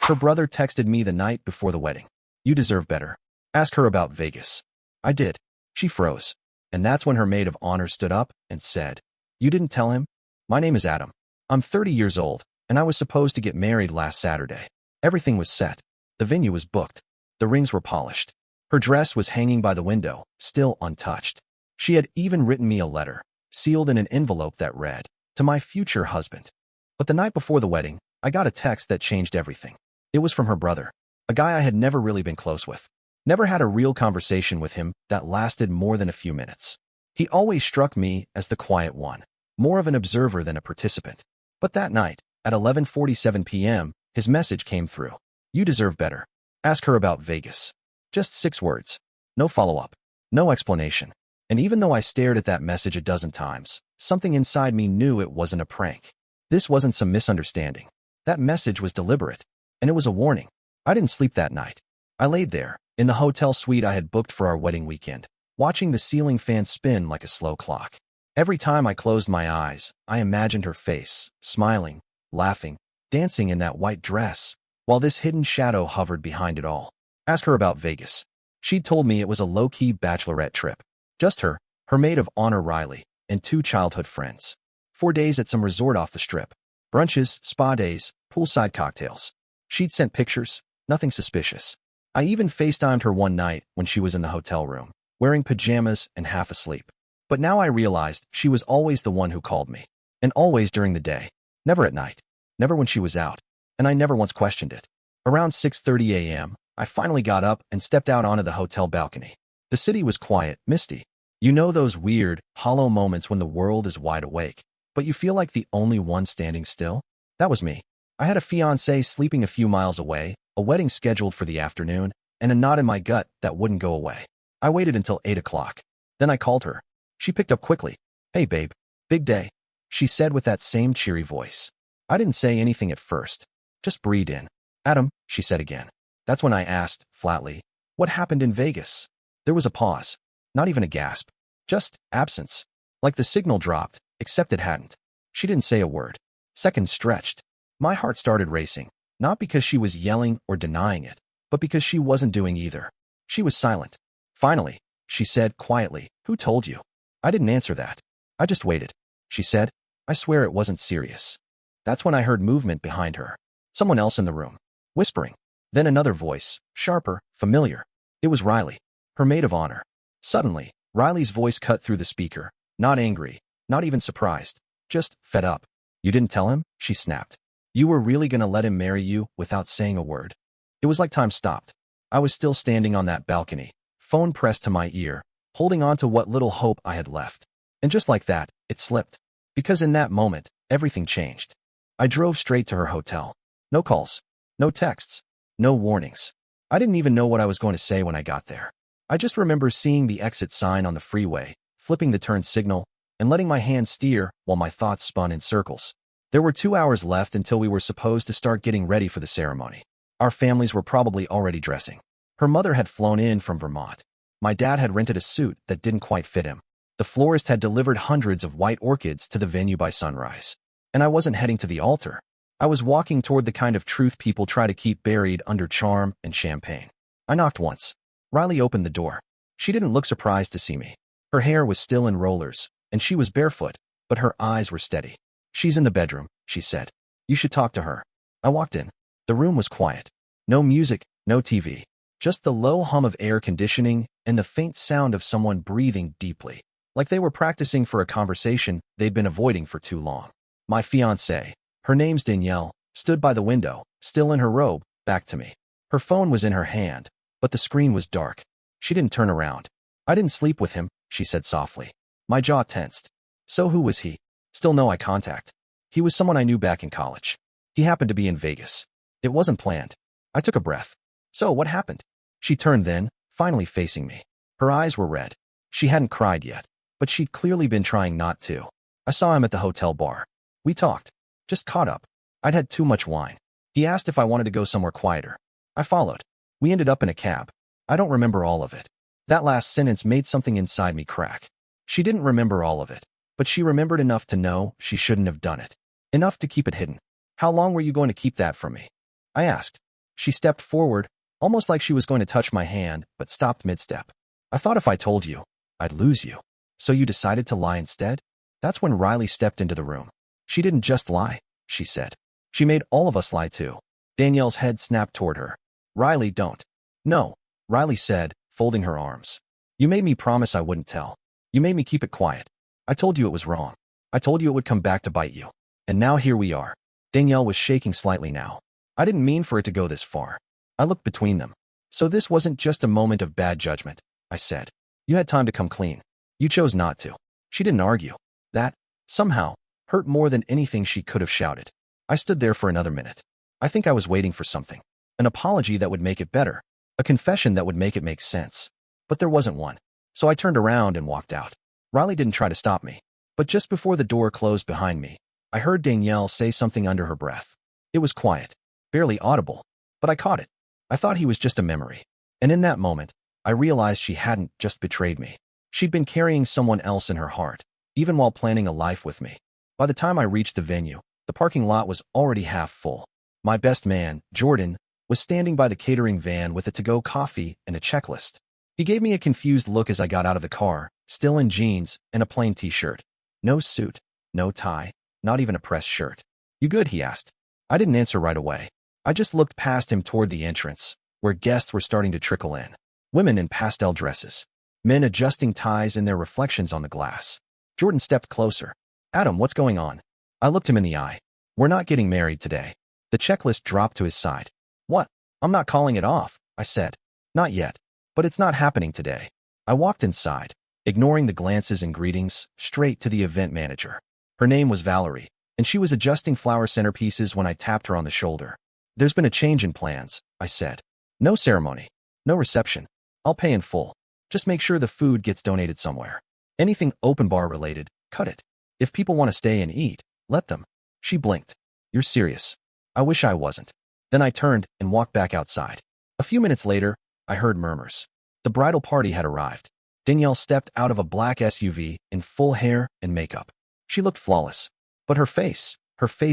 Her brother texted me the night before the wedding. You deserve better. Ask her about Vegas. I did. She froze. And that's when her maid of honor stood up and said, You didn't tell him? My name is Adam. I'm 30 years old, and I was supposed to get married last Saturday. Everything was set. The venue was booked. The rings were polished. Her dress was hanging by the window, still untouched. She had even written me a letter, sealed in an envelope that read, To my future husband. But the night before the wedding, I got a text that changed everything. It was from her brother, a guy I had never really been close with. Never had a real conversation with him that lasted more than a few minutes. He always struck me as the quiet one, more of an observer than a participant. But that night, at 11:47 p.m., his message came through. You deserve better. Ask her about Vegas. Just 6 words. No follow-up. No explanation. And even though I stared at that message a dozen times, something inside me knew it wasn't a prank. This wasn't some misunderstanding. That message was deliberate. And it was a warning. I didn't sleep that night. I laid there, in the hotel suite I had booked for our wedding weekend, watching the ceiling fan spin like a slow clock. Every time I closed my eyes, I imagined her face, smiling, laughing, dancing in that white dress, while this hidden shadow hovered behind it all. Ask her about Vegas. She'd told me it was a low-key bachelorette trip. Just her, her maid of honor Riley, and 2 childhood friends. 4 days at some resort off the strip. Brunches, spa days, poolside cocktails. She'd sent pictures, nothing suspicious. I even FaceTimed her one night when she was in the hotel room, wearing pajamas and half asleep. But now I realized she was always the one who called me. And always during the day. Never at night. Never when she was out. And I never once questioned it. Around 6:30 a.m., I finally got up and stepped out onto the hotel balcony. The city was quiet, misty. You know those weird, hollow moments when the world is wide awake, but you feel like the only one standing still? That was me. I had a fiancée sleeping a few miles away, a wedding scheduled for the afternoon, and a knot in my gut that wouldn't go away. I waited until 8 o'clock. Then I called her. She picked up quickly. Hey, babe. Big day, she said with that same cheery voice. I didn't say anything at first. Just breathed in. Adam, she said again. That's when I asked, flatly, what happened in Vegas? There was a pause. Not even a gasp. Just absence. Like the signal dropped, except it hadn't. She didn't say a word. Seconds stretched. My heart started racing, not because she was yelling or denying it, but because she wasn't doing either. She was silent. Finally, she said quietly, Who told you? I didn't answer that. I just waited. She said, I swear it wasn't serious. That's when I heard movement behind her. Someone else in the room. Whispering. Then another voice, sharper, familiar. It was Riley, her maid of honor. Suddenly, Riley's voice cut through the speaker, not angry, not even surprised, just fed up. You didn't tell him? She snapped. You were really gonna let him marry you without saying a word? It was like time stopped. I was still standing on that balcony, phone pressed to my ear, holding on to what little hope I had left. And just like that, it slipped. Because in that moment, everything changed. I drove straight to her hotel. No calls, no texts, no warnings. I didn't even know what I was going to say when I got there. I just remember seeing the exit sign on the freeway, flipping the turn signal, and letting my hand steer while my thoughts spun in circles. There were 2 hours left until we were supposed to start getting ready for the ceremony. Our families were probably already dressing. Her mother had flown in from Vermont. My dad had rented a suit that didn't quite fit him. The florist had delivered hundreds of white orchids to the venue by sunrise. And I wasn't heading to the altar. I was walking toward the kind of truth people try to keep buried under charm and champagne. I knocked once. Riley opened the door. She didn't look surprised to see me. Her hair was still in rollers, and she was barefoot, but her eyes were steady. She's in the bedroom, she said. You should talk to her. I walked in. The room was quiet. No music, no TV. Just the low hum of air conditioning and the faint sound of someone breathing deeply, like they were practicing for a conversation they'd been avoiding for too long. My fiancée, her name's Danielle, stood by the window, still in her robe, back to me. Her phone was in her hand, but the screen was dark. She didn't turn around. I didn't sleep with him, she said softly. My jaw tensed. So who was he? Still no eye contact. He was someone I knew back in college. He happened to be in Vegas. It wasn't planned. I took a breath. So what happened? She turned then, finally facing me. Her eyes were red. She hadn't cried yet, but she'd clearly been trying not to. I saw him at the hotel bar. We talked. Just caught up. I'd had too much wine. He asked if I wanted to go somewhere quieter. I followed. We ended up in a cab. I don't remember all of it. That last sentence made something inside me crack. She didn't remember all of it, but she remembered enough to know she shouldn't have done it. Enough to keep it hidden. How long were you going to keep that from me? I asked. She stepped forward, almost like she was going to touch my hand, but stopped mid-step. I thought if I told you, I'd lose you. So you decided to lie instead? That's when Riley stepped into the room. She didn't just lie, she said. She made all of us lie too. Danielle's head snapped toward her. Riley, don't. No, Riley said, folding her arms. You made me promise I wouldn't tell. You made me keep it quiet. I told you it was wrong. I told you it would come back to bite you. And now here we are. Danielle was shaking slightly now. I didn't mean for it to go this far. I looked between them. So this wasn't just a moment of bad judgment, I said. You had time to come clean. You chose not to. She didn't argue. That, somehow, hurt more than anything she could have shouted. I stood there for another minute. I think I was waiting for something. An apology that would make it better. A confession that would make it make sense. But there wasn't one. So I turned around and walked out. Riley didn't try to stop me. But just before the door closed behind me, I heard Danielle say something under her breath. It was quiet, barely audible, but I caught it. I thought he was just a memory. And in that moment, I realized she hadn't just betrayed me. She'd been carrying someone else in her heart, even while planning a life with me. By the time I reached the venue, the parking lot was already half full. My best man, Jordan, was standing by the catering van with a to-go coffee and a checklist. He gave me a confused look as I got out of the car, still in jeans and a plain t-shirt. No suit, no tie, not even a pressed shirt. You good? He asked. I didn't answer right away. I just looked past him toward the entrance, where guests were starting to trickle in. Women in pastel dresses. Men adjusting ties in their reflections on the glass. Jordan stepped closer. Adam, what's going on? I looked him in the eye. We're not getting married today. The checklist dropped to his side. What? I'm not calling it off, I said. Not yet. But it's not happening today. I walked inside, ignoring the glances and greetings, straight to the event manager. Her name was Valerie, and she was adjusting flower centerpieces when I tapped her on the shoulder. There's been a change in plans, I said. No ceremony. No reception. I'll pay in full. Just make sure the food gets donated somewhere. Anything open bar related, cut it. If people want to stay and eat, let them. She blinked. You're serious. I wish I wasn't. Then I turned and walked back outside. A few minutes later, I heard murmurs. The bridal party had arrived. Danielle stepped out of a black SUV in full hair and makeup. She looked flawless. But her face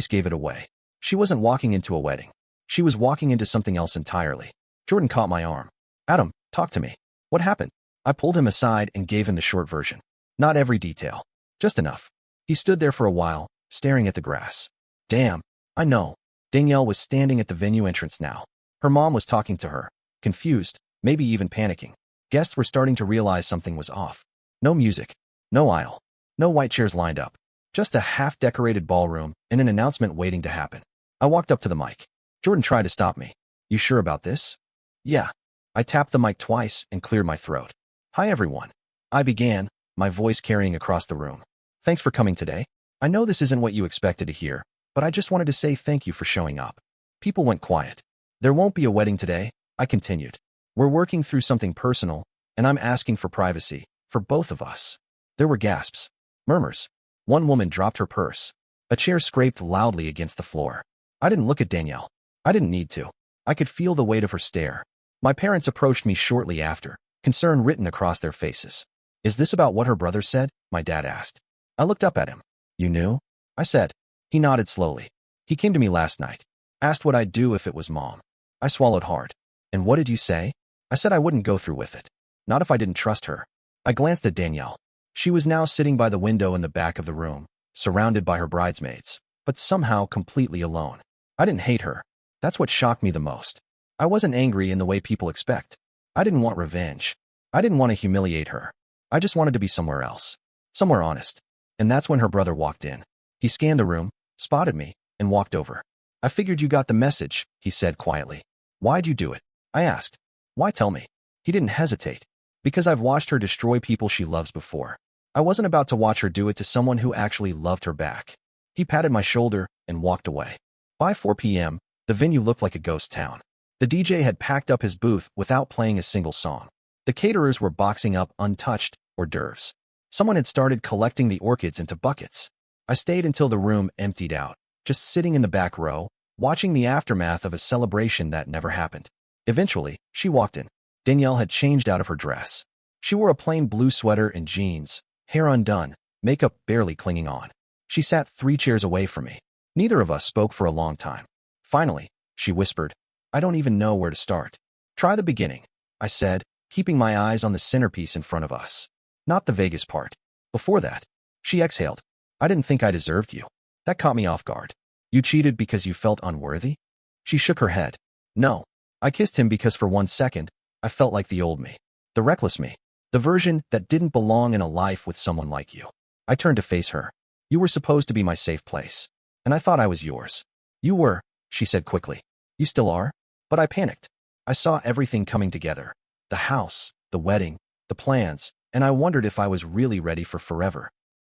gave it away. She wasn't walking into a wedding. She was walking into something else entirely. Jordan caught my arm. Adam, talk to me. What happened? I pulled him aside and gave him the short version. Not every detail. Just enough. He stood there for a while, staring at the grass. Damn, I know. Danielle was standing at the venue entrance now. Her mom was talking to her, confused, maybe even panicking. Guests were starting to realize something was off. No music. No aisle. No white chairs lined up. Just a half-decorated ballroom and an announcement waiting to happen. I walked up to the mic. Jordan tried to stop me. You sure about this? Yeah. I tapped the mic twice and cleared my throat. Hi everyone. I began, my voice carrying across the room. Thanks for coming today. I know this isn't what you expected to hear, but I just wanted to say thank you for showing up. People went quiet. There won't be a wedding today, I continued. We're working through something personal, and I'm asking for privacy, for both of us. There were gasps, murmurs. One woman dropped her purse. A chair scraped loudly against the floor. I didn't look at Danielle. I didn't need to. I could feel the weight of her stare. My parents approached me shortly after, concern written across their faces. Is this about what her brother said? My dad asked. I looked up at him. You knew? I said. He nodded slowly. He came to me last night. Asked what I'd do if it was Mom. I swallowed hard. And what did you say? I said I wouldn't go through with it. Not if I didn't trust her. I glanced at Danielle. She was now sitting by the window in the back of the room, surrounded by her bridesmaids, but somehow completely alone. I didn't hate her. That's what shocked me the most. I wasn't angry in the way people expect. I didn't want revenge. I didn't want to humiliate her. I just wanted to be somewhere else. Somewhere honest. And that's when her brother walked in. He scanned the room, spotted me, and walked over. I figured you got the message, he said quietly. Why'd you do it? I asked. Why tell me? He didn't hesitate. Because I've watched her destroy people she loves before. I wasn't about to watch her do it to someone who actually loved her back. He patted my shoulder and walked away. By 4 p.m., the venue looked like a ghost town. The DJ had packed up his booth without playing a single song. The caterers were boxing up untouched hors d'oeuvres. Someone had started collecting the orchids into buckets. I stayed until the room emptied out, just sitting in the back row, watching the aftermath of a celebration that never happened. Eventually, she walked in. Danielle had changed out of her dress. She wore a plain blue sweater and jeans, hair undone, makeup barely clinging on. She sat 3 chairs away from me. Neither of us spoke for a long time. Finally, she whispered, I don't even know where to start. Try the beginning, I said, keeping my eyes on the centerpiece in front of us. Not the Vegas part. Before that, she exhaled. I didn't think I deserved you. That caught me off guard. You cheated because you felt unworthy? She shook her head. No. I kissed him because for 1 second, I felt like the old me. The reckless me. The version that didn't belong in a life with someone like you. I turned to face her. You were supposed to be my safe place. And I thought I was yours. You were, she said quickly. You still are? But I panicked. I saw everything coming together. The house, the wedding, the plans, and I wondered if I was really ready for forever.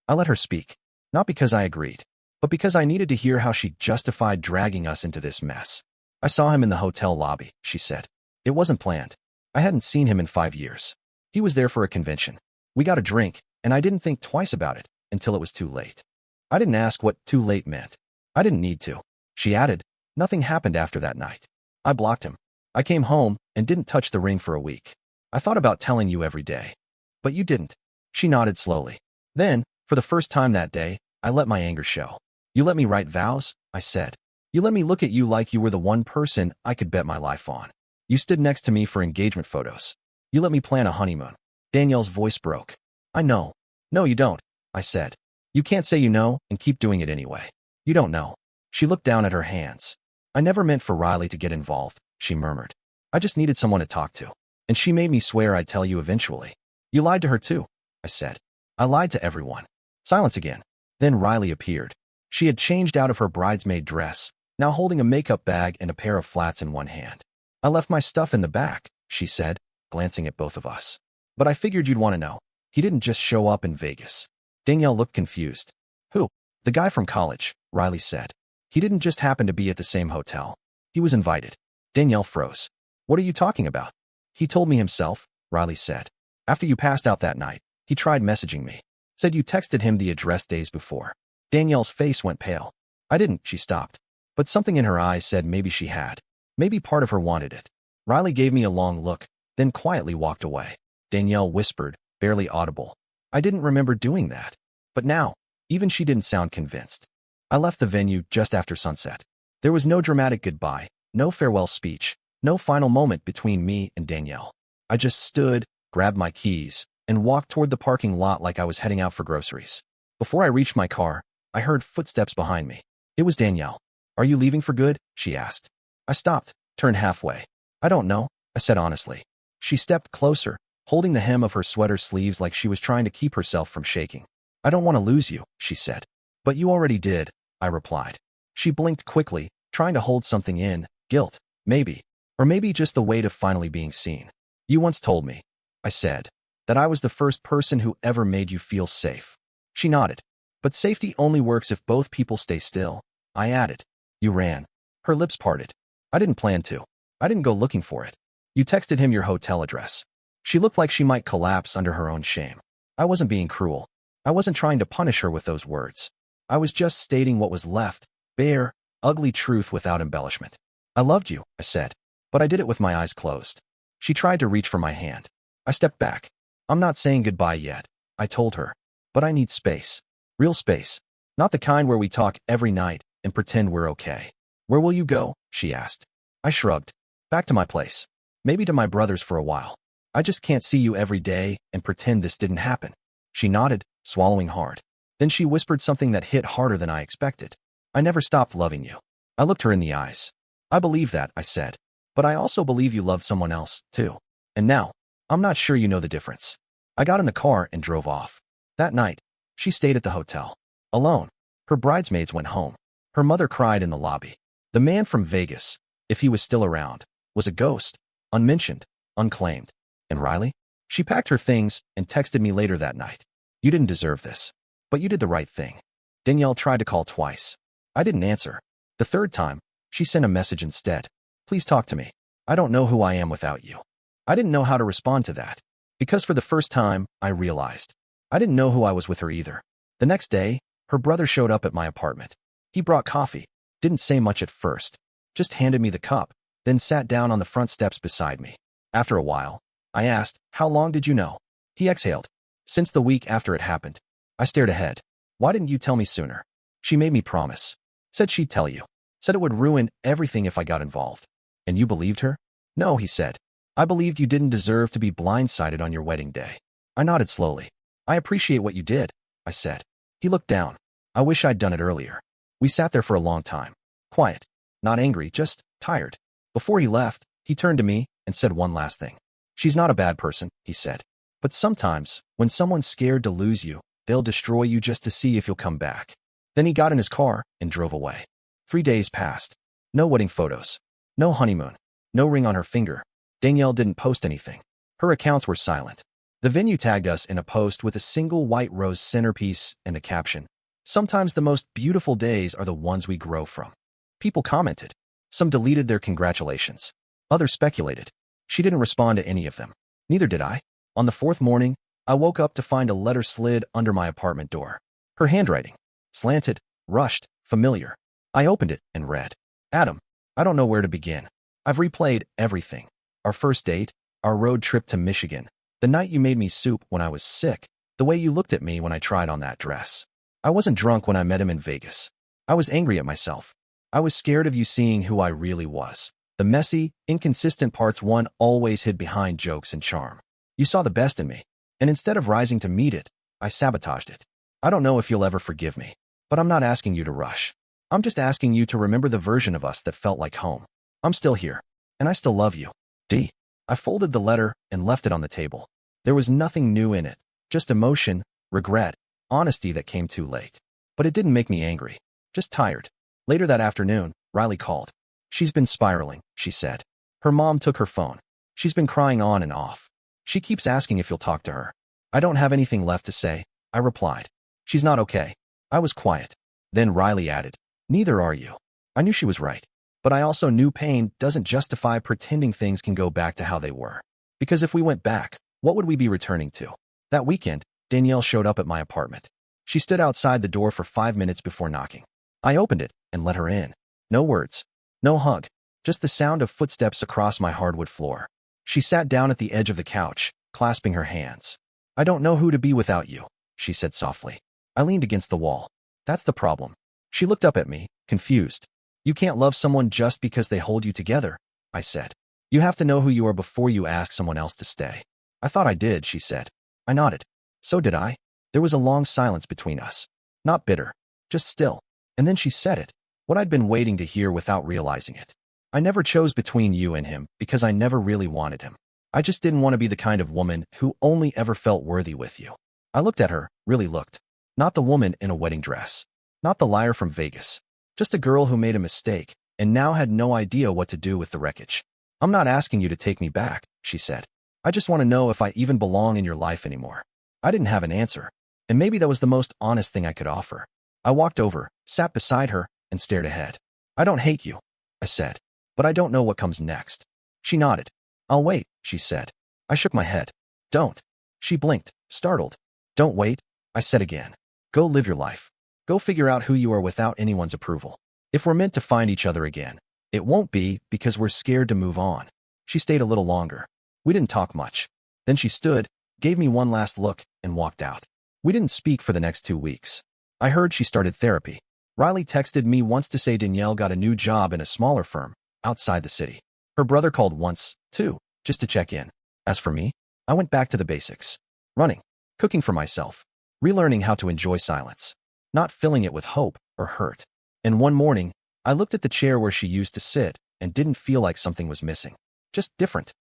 I let her speak. Not because I agreed, but because I needed to hear how she justified dragging us into this mess. I saw him in the hotel lobby, she said. It wasn't planned. I hadn't seen him in 5 years. He was there for a convention. We got a drink, and I didn't think twice about it until it was too late. I didn't ask what too late meant. I didn't need to. She added, nothing happened after that night. I blocked him. I came home and didn't touch the ring for a week. I thought about telling you every day. But you didn't. She nodded slowly. Then, for the first time that day, I let my anger show. You let me write vows, I said. You let me look at you like you were the one person I could bet my life on. You stood next to me for engagement photos. You let me plan a honeymoon. Danielle's voice broke. I know. No, you don't, I said. You can't say you know and keep doing it anyway. You don't know. She looked down at her hands. I never meant for Riley to get involved, she murmured. I just needed someone to talk to. And she made me swear I'd tell you eventually. You lied to her too, I said. I lied to everyone. Silence again. Then Riley appeared. She had changed out of her bridesmaid dress, now holding a makeup bag and a pair of flats in one hand. I left my stuff in the back, she said, glancing at both of us. But I figured you'd want to know. He didn't just show up in Vegas. Danielle looked confused. Who? The guy from college, Riley said. He didn't just happen to be at the same hotel. He was invited. Danielle froze. What are you talking about? He told me himself, Riley said. After you passed out that night, he tried messaging me. Said you texted him the address days before. Danielle's face went pale. I didn't, she stopped. But something in her eyes said maybe she had. Maybe part of her wanted it. Riley gave me a long look, then quietly walked away. Danielle whispered, barely audible. I didn't remember doing that. But now, even she didn't sound convinced. I left the venue just after sunset. There was no dramatic goodbye, no farewell speech, no final moment between me and Danielle. I just stood, grabbed my keys, and walked toward the parking lot like I was heading out for groceries. Before I reached my car, I heard footsteps behind me. It was Danielle. Are you leaving for good? She asked. I stopped, turned halfway. I don't know, I said honestly. She stepped closer, holding the hem of her sweater sleeves like she was trying to keep herself from shaking. I don't want to lose you, she said. But you already did, I replied. She blinked quickly, trying to hold something in, guilt, maybe. Or maybe just the weight of finally being seen. You once told me, I said, that I was the first person who ever made you feel safe. She nodded. But safety only works if both people stay still, I added. You ran. Her lips parted. I didn't plan to. I didn't go looking for it. You texted him your hotel address. She looked like she might collapse under her own shame. I wasn't being cruel. I wasn't trying to punish her with those words. I was just stating what was left, bare, ugly truth without embellishment. I loved you, I said, but I did it with my eyes closed. She tried to reach for my hand. I stepped back. I'm not saying goodbye yet, I told her, but I need space. Real space. Not the kind where we talk every night and pretend we're okay. Where will you go? She asked. I shrugged. Back to my place. Maybe to my brother's for a while. I just can't see you every day and pretend this didn't happen. She nodded, swallowing hard. Then she whispered something that hit harder than I expected. I never stopped loving you. I looked her in the eyes. I believe that, I said. But I also believe you loved someone else, too. And now, I'm not sure you know the difference. I got in the car and drove off. That night, she stayed at the hotel. Alone. Her bridesmaids went home. Her mother cried in the lobby. The man from Vegas, if he was still around, was a ghost, unmentioned, unclaimed. And Riley? She packed her things and texted me later that night. You didn't deserve this. But you did the right thing. Danielle tried to call twice. I didn't answer. The third time, she sent a message instead. Please talk to me. I don't know who I am without you. I didn't know how to respond to that. Because for the first time, I realized. I didn't know who I was with her either. The next day, her brother showed up at my apartment. He brought coffee, didn't say much at first, just handed me the cup, then sat down on the front steps beside me. After a while, I asked, how long did you know? He exhaled. Since the week after it happened. I stared ahead. Why didn't you tell me sooner? She made me promise. Said she'd tell you. Said it would ruin everything if I got involved. And you believed her? No, he said. I believed you didn't deserve to be blindsided on your wedding day. I nodded slowly. I appreciate what you did, I said. He looked down. I wish I'd done it earlier. We sat there for a long time. Quiet. Not angry, just tired. Before he left, he turned to me and said one last thing. She's not a bad person, he said. But sometimes, when someone's scared to lose you, they'll destroy you just to see if you'll come back. Then he got in his car and drove away. 3 days passed. No wedding photos. No honeymoon. No ring on her finger. Danielle didn't post anything. Her accounts were silent. The venue tagged us in a post with a single white rose centerpiece and a caption. Sometimes the most beautiful days are the ones we grow from. People commented. Some deleted their congratulations. Others speculated. She didn't respond to any of them. Neither did I. On the 4th morning, I woke up to find a letter slid under my apartment door. Her handwriting. Slanted, rushed, familiar. I opened it and read. Adam, I don't know where to begin. I've replayed everything. Our first date, our road trip to Michigan, the night you made me soup when I was sick, the way you looked at me when I tried on that dress. I wasn't drunk when I met him in Vegas. I was angry at myself. I was scared of you seeing who I really was. The messy, inconsistent parts one always hid behind jokes and charm. You saw the best in me, and instead of rising to meet it, I sabotaged it. I don't know if you'll ever forgive me, but I'm not asking you to rush. I'm just asking you to remember the version of us that felt like home. I'm still here, and I still love you. D. I folded the letter and left it on the table. There was nothing new in it, just emotion, regret, honesty that came too late. But it didn't make me angry, just tired. Later that afternoon, Riley called. She's been spiraling, she said. Her mom took her phone. She's been crying on and off. She keeps asking if you'll talk to her. I don't have anything left to say, I replied. She's not okay. I was quiet. Then Riley added, neither are you. I knew she was right. But I also knew pain doesn't justify pretending things can go back to how they were. Because if we went back, what would we be returning to? That weekend, Danielle showed up at my apartment. She stood outside the door for 5 minutes before knocking. I opened it and let her in. No words. No hug. Just the sound of footsteps across my hardwood floor. She sat down at the edge of the couch, clasping her hands. I don't know who to be without you, she said softly. I leaned against the wall. That's the problem. She looked up at me, confused. You can't love someone just because they hold you together, I said. You have to know who you are before you ask someone else to stay. I thought I did, she said. I nodded. So did I. There was a long silence between us. Not bitter, just still. And then she said it, what I'd been waiting to hear without realizing it. I never chose between you and him because I never really wanted him. I just didn't want to be the kind of woman who only ever felt worthy with you. I looked at her, really looked. Not the woman in a wedding dress. Not the liar from Vegas. Just a girl who made a mistake and now had no idea what to do with the wreckage. I'm not asking you to take me back, she said. I just want to know if I even belong in your life anymore. I didn't have an answer, and maybe that was the most honest thing I could offer. I walked over, sat beside her, and stared ahead. I don't hate you, I said, but I don't know what comes next. She nodded. I'll wait, she said. I shook my head. Don't. She blinked, startled. Don't wait, I said again. Go live your life. Go figure out who you are without anyone's approval. If we're meant to find each other again, it won't be because we're scared to move on. She stayed a little longer. We didn't talk much. Then she stood, gave me one last look, and walked out. We didn't speak for the next 2 weeks. I heard she started therapy. Riley texted me once to say Danielle got a new job in a smaller firm, outside the city. Her brother called once, too, just to check in. As for me, I went back to the basics. Running, cooking for myself, relearning how to enjoy silence, not filling it with hope or hurt. And one morning, I looked at the chair where she used to sit and didn't feel like something was missing. Just different.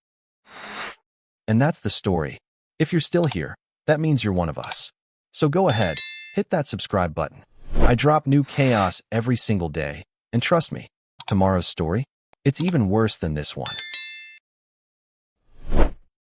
And that's the story. If you're still here, that means you're one of us. So go ahead, hit that subscribe button. I drop new chaos every single day, and trust me, tomorrow's story, it's even worse than this one.